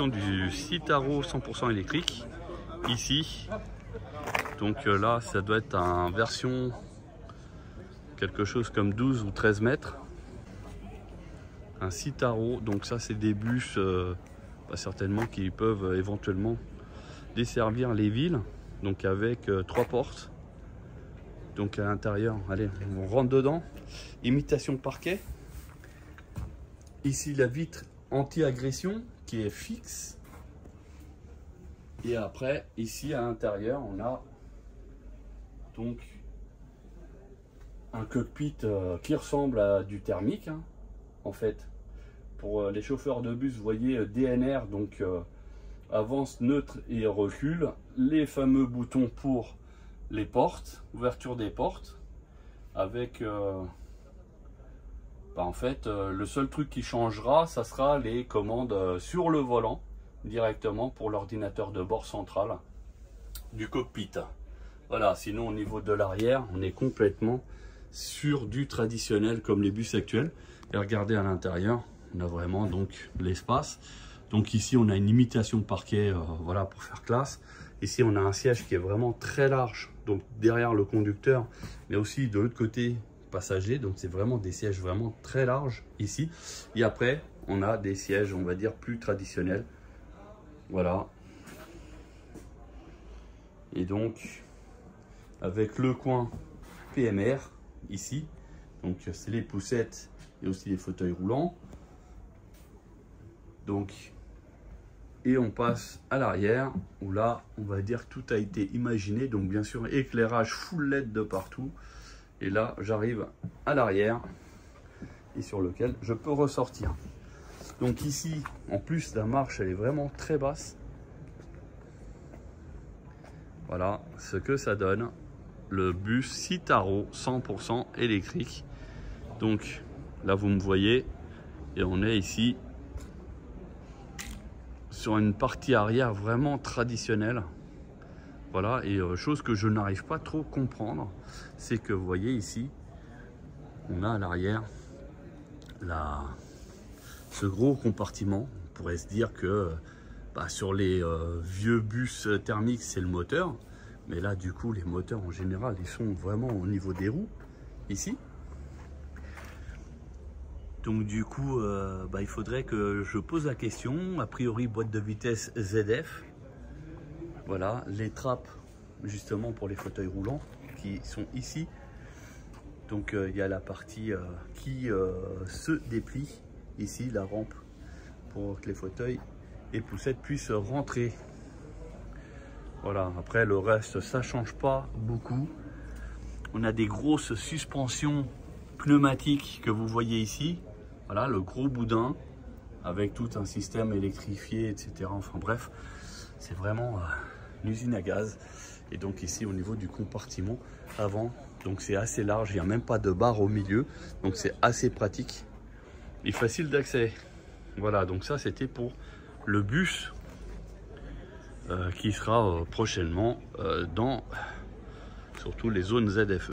question du Citaro 100% électrique ici. Donc là, ça doit être en version quelque chose comme 12 ou 13 mètres. Un Citaro, donc ça c'est des bus certainement qui peuvent éventuellement desservir les villes. Donc avec 3 portes. Donc à l'intérieur, allez, on rentre dedans. Imitation parquet. Ici la vitre anti-agression qui est fixe. Et après, ici à l'intérieur, on a donc un cockpit qui ressemble à du thermique, hein, en fait. Pour les chauffeurs de bus, vous voyez DNR, donc avance, neutre et recul. Les fameux boutons pour les portes, ouverture des portes, avec en fait le seul truc qui changera, ça sera les commandes sur le volant directement pour l'ordinateur de bord central du cockpit. Voilà, sinon au niveau de l'arrière, on est complètement sur du traditionnel comme les bus actuels. Et regardez à l'intérieur, on a vraiment donc l'espace. Donc ici on a une imitation parquet, voilà, pour faire classe. Ici on a un siège qui est vraiment très large, donc derrière le conducteur, mais aussi de l'autre côté passager. Donc c'est vraiment des sièges vraiment très larges ici. Et après on a des sièges, on va dire, plus traditionnels. Voilà. Et donc avec le coin PMR ici, donc c'est les poussettes et aussi les fauteuils roulants. Donc, et on passe à l'arrière où là on va dire tout a été imaginé. Donc bien sûr éclairage full LED de partout. Et là j'arrive à l'arrière et sur lequel je peux ressortir. Donc ici en plus la marche elle est vraiment très basse. Voilà ce que ça donne, le bus Citaro 100% électrique. Donc là vous me voyez et on est ici sur une partie arrière vraiment traditionnelle. Voilà, et chose que je n'arrive pas trop à comprendre, c'est que vous voyez ici, on a à l'arrière ce gros compartiment. On pourrait se dire que sur les vieux bus thermiques c'est le moteur, mais là du coup les moteurs en général ils sont vraiment au niveau des roues ici. Donc du coup il faudrait que je pose la question. A priori boîte de vitesse ZF. Voilà, les trappes justement pour les fauteuils roulants qui sont ici. Donc il y a la partie qui se déplie ici, la rampe pour que les fauteuils et poussettes puissent rentrer. Voilà, après le reste ça change pas beaucoup. On a des grosses suspensions pneumatiques que vous voyez ici. Voilà, le gros boudin avec tout un système électrifié, etc. Enfin bref, c'est vraiment une usine à gaz. Et donc ici au niveau du compartiment avant, donc c'est assez large, il n'y a même pas de barre au milieu. Donc c'est assez pratique et facile d'accès. Voilà, donc ça c'était pour le bus qui sera prochainement dans surtout les zones ZFE.